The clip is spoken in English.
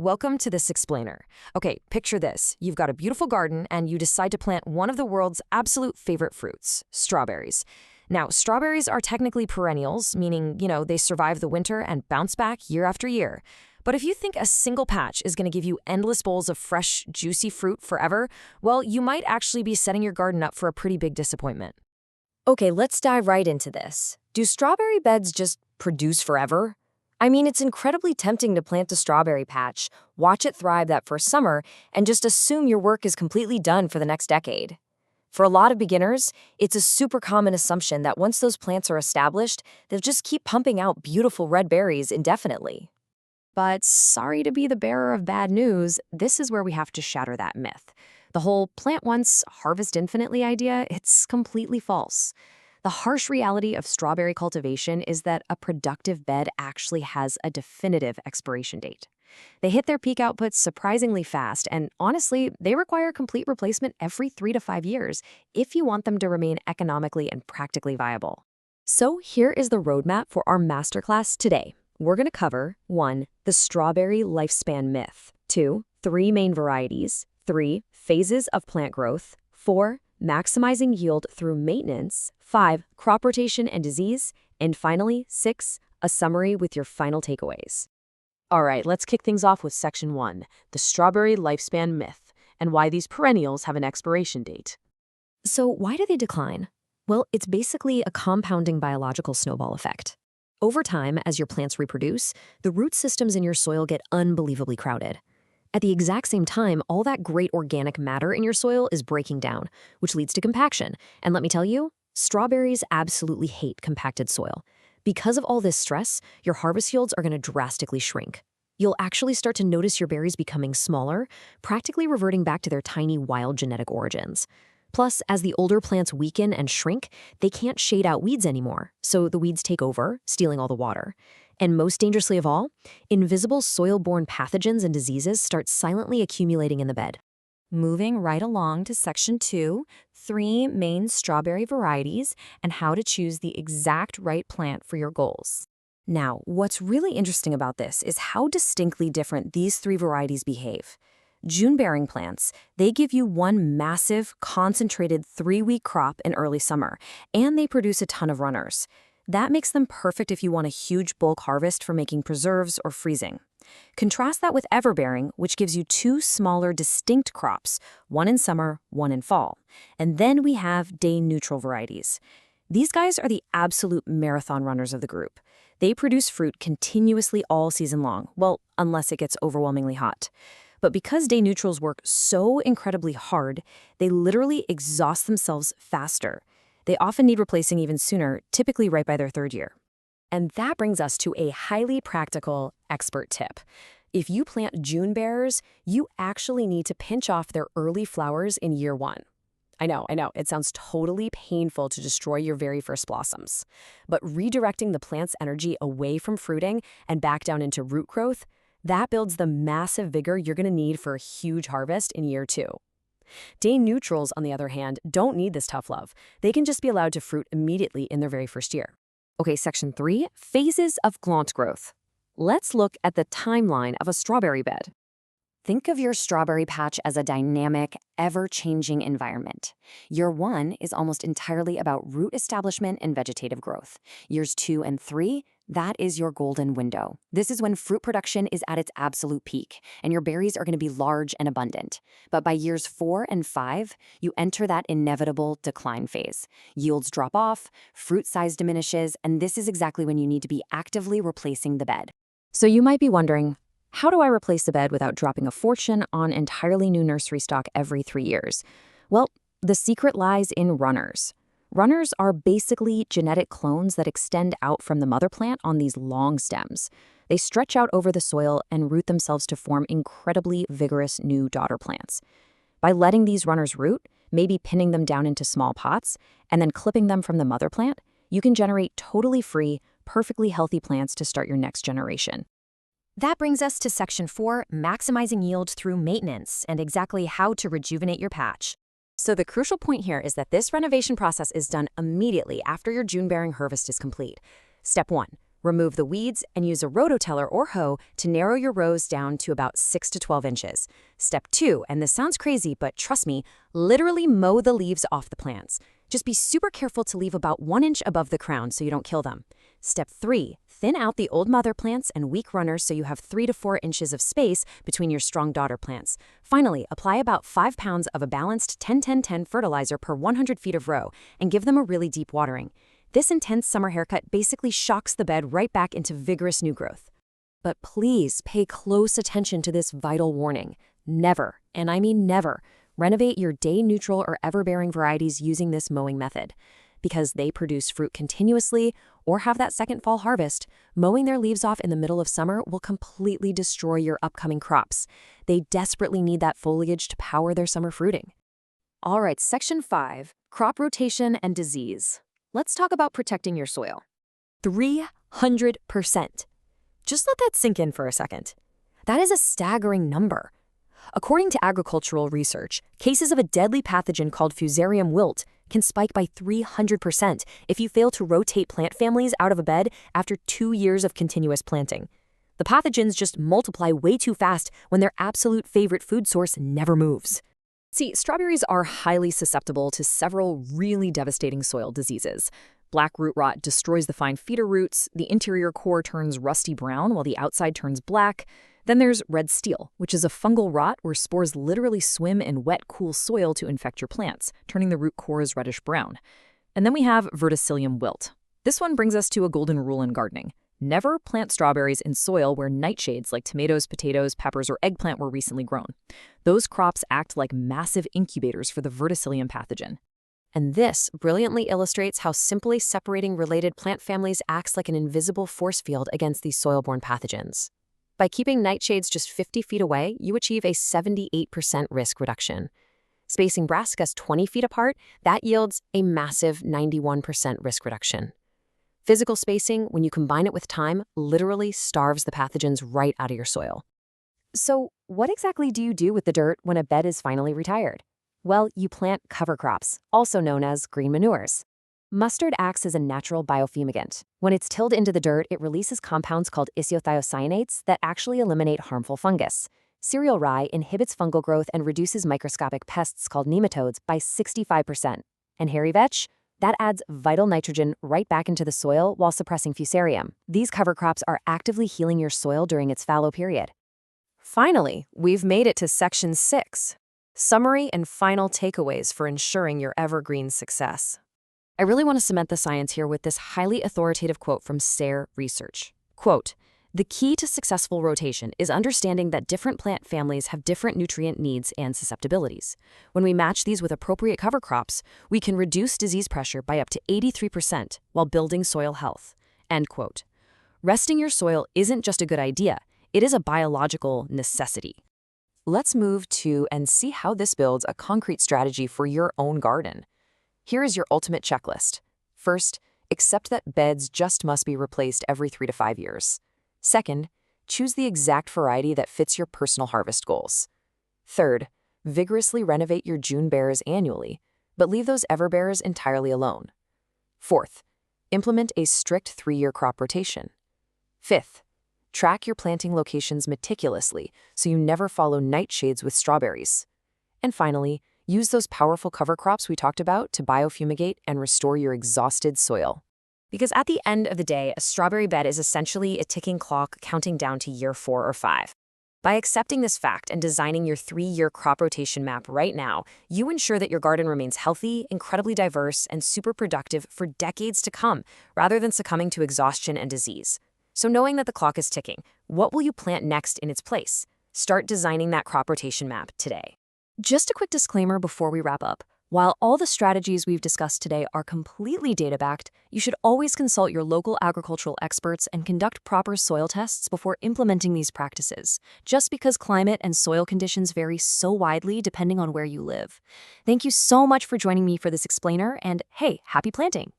welcome to this explainer. Okay, picture this. You've got a beautiful garden and you decide to plant one of the world's absolute favorite fruits, strawberries. Now, strawberries are technically perennials, meaning, they survive the winter and bounce back year after year. But if you think a single patch is going to give you endless bowls of fresh, juicy fruit forever, well, you might actually be setting your garden up for a pretty big disappointment. Okay, let's dive right into this. Do strawberry beds just produce forever? I mean, it's incredibly tempting to plant a strawberry patch, watch it thrive that first summer, and just assume your work is completely done for the next decade. For a lot of beginners, it's a super common assumption that once those plants are established, they'll just keep pumping out beautiful red berries indefinitely. But sorry to be the bearer of bad news, this is where we have to shatter that myth. The whole plant once, harvest infinitely idea, it's completely false. The harsh reality of strawberry cultivation is that a productive bed actually has a definitive expiration date. They hit their peak outputs surprisingly fast, and honestly, they require complete replacement every 3 to 5 years if you want them to remain economically and practically viable. So here is the roadmap for our masterclass today. We're going to cover 1. The strawberry lifespan myth, 2. 3 main varieties, 3. Phases of plant growth, 4. Maximizing yield through maintenance, 5. Crop rotation and disease, and finally, 6. A summary with your final takeaways. All right, let's kick things off with Section 1, the strawberry lifespan myth, and why these perennials have an expiration date. So why do they decline? Well, it's basically a compounding biological snowball effect. Over time, as your plants reproduce, the root systems in your soil get unbelievably crowded. At the exact same time, all that great organic matter in your soil is breaking down, which leads to compaction. And let me tell you, strawberries absolutely hate compacted soil. Because of all this stress, your harvest yields are going to drastically shrink. You'll actually start to notice your berries becoming smaller, practically reverting back to their tiny wild genetic origins. Plus, as the older plants weaken and shrink, they can't shade out weeds anymore, so the weeds take over, stealing all the water. And most dangerously of all, invisible soil-borne pathogens and diseases start silently accumulating in the bed. Moving right along to Section 2, 3 main strawberry varieties and how to choose the exact right plant for your goals. Now, what's really interesting about this is how distinctly different these 3 varieties behave. June-bearing plants, they give you one massive, concentrated 3-week crop in early summer, and they produce a ton of runners. That makes them perfect if you want a huge bulk harvest for making preserves or freezing. Contrast that with everbearing, which gives you 2 smaller, distinct crops, one in summer, one in fall. And then we have day-neutral varieties. These guys are the absolute marathon runners of the group. They produce fruit continuously all season long, well, unless it gets overwhelmingly hot. But because day neutrals work so incredibly hard, they literally exhaust themselves faster. They often need replacing even sooner, typically right by their 3rd year. And that brings us to a highly practical expert tip. If you plant June bearers, you actually need to pinch off their early flowers in year 1. I know, it sounds totally painful to destroy your very first blossoms. But redirecting the plant's energy away from fruiting and back down into root growth, that builds the massive vigor you're going to need for a huge harvest in year 2. Day neutrals, on the other hand, don't need this tough love. They can just be allowed to fruit immediately in their very first year. Okay, Section 3, phases of plant growth. Let's look at the timeline of a strawberry bed. Think of your strawberry patch as a dynamic, ever-changing environment. Year 1 is almost entirely about root establishment and vegetative growth. Years 2 and 3, that is your golden window. This is when fruit production is at its absolute peak, and your berries are going to be large and abundant. But by years 4 and 5, you enter that inevitable decline phase. Yields drop off, fruit size diminishes, and this is exactly when you need to be actively replacing the bed. So you might be wondering, how do I replace the bed without dropping a fortune on entirely new nursery stock every 3 years? Well, the secret lies in runners. Runners are basically genetic clones that extend out from the mother plant on these long stems. They stretch out over the soil and root themselves to form incredibly vigorous new daughter plants. By letting these runners root, maybe pinning them down into small pots, and then clipping them from the mother plant, you can generate totally free, perfectly healthy plants to start your next generation. That brings us to Section 4, maximizing yield through maintenance, and exactly how to rejuvenate your patch. So the crucial point here is that this renovation process is done immediately after your June-bearing harvest is complete. Step 1. Remove the weeds and use a rototiller or hoe to narrow your rows down to about 6 to 12 inches. Step 2, and this sounds crazy, but trust me, literally mow the leaves off the plants. Just be super careful to leave about 1 inch above the crown so you don't kill them. Step 3, thin out the old mother plants and weak runners so you have 3 to 4 inches of space between your strong daughter plants. Finally, apply about 5 pounds of a balanced 10-10-10 fertilizer per 100 feet of row and give them a really deep watering. This intense summer haircut basically shocks the bed right back into vigorous new growth. But please pay close attention to this vital warning. Never, and I mean never, renovate your day-neutral or ever-bearing varieties using this mowing method. Because they produce fruit continuously or have that second fall harvest, mowing their leaves off in the middle of summer will completely destroy your upcoming crops. They desperately need that foliage to power their summer fruiting. All right, Section 5, Crop Rotation and Disease. Let's talk about protecting your soil. 300%. Just let that sink in for a second. That is a staggering number. According to agricultural research, cases of a deadly pathogen called Fusarium wilt can spike by 300% if you fail to rotate plant families out of a bed after 2 years of continuous planting. The pathogens just multiply way too fast when their absolute favorite food source never moves. See, strawberries are highly susceptible to several really devastating soil diseases. Black root rot destroys the fine feeder roots, the interior core turns rusty brown while the outside turns black. Then there's red steel, which is a fungal rot where spores literally swim in wet, cool soil to infect your plants, turning the root cores reddish-brown. And then we have verticillium wilt. This one brings us to a golden rule in gardening. Never plant strawberries in soil where nightshades like tomatoes, potatoes, peppers, or eggplant were recently grown. Those crops act like massive incubators for the verticillium pathogen. And this brilliantly illustrates how simply separating related plant families acts like an invisible force field against these soil-borne pathogens. By keeping nightshades just 50 feet away, you achieve a 78% risk reduction. Spacing brassicas 20 feet apart, that yields a massive 91% risk reduction. Physical spacing, when you combine it with time, literally starves the pathogens right out of your soil. So, what exactly do you do with the dirt when a bed is finally retired? Well, you plant cover crops, also known as green manures. Mustard acts as a natural biofumigant. When it's tilled into the dirt, it releases compounds called isothiocyanates that actually eliminate harmful fungus. Cereal rye inhibits fungal growth and reduces microscopic pests called nematodes by 65%. And hairy vetch? That adds vital nitrogen right back into the soil while suppressing fusarium. These cover crops are actively healing your soil during its fallow period. Finally, we've made it to Section 6. Summary and final takeaways for ensuring your evergreen success. I really want to cement the science here with this highly authoritative quote from SARE Research. Quote, "The key to successful rotation is understanding that different plant families have different nutrient needs and susceptibilities. When we match these with appropriate cover crops, we can reduce disease pressure by up to 83% while building soil health." End quote. Resting your soil isn't just a good idea, it is a biological necessity. Let's move to and see how this builds a concrete strategy for your own garden. Here is your ultimate checklist. First, accept that beds just must be replaced every 3 to 5 years. Second, choose the exact variety that fits your personal harvest goals. Third, vigorously renovate your June bearers annually, but leave those everbearers entirely alone. Fourth, implement a strict 3-year crop rotation. Fifth, track your planting locations meticulously so you never follow nightshades with strawberries. And finally, use those powerful cover crops we talked about to biofumigate and restore your exhausted soil. Because at the end of the day, a strawberry bed is essentially a ticking clock counting down to year 4 or 5. By accepting this fact and designing your 3-year crop rotation map right now, you ensure that your garden remains healthy, incredibly diverse, and super productive for decades to come, rather than succumbing to exhaustion and disease. So knowing that the clock is ticking, what will you plant next in its place? Start designing that crop rotation map today. Just a quick disclaimer before we wrap up. While all the strategies we've discussed today are completely data-backed, you should always consult your local agricultural experts and conduct proper soil tests before implementing these practices, just because climate and soil conditions vary so widely depending on where you live. Thank you so much for joining me for this explainer, and hey, happy planting!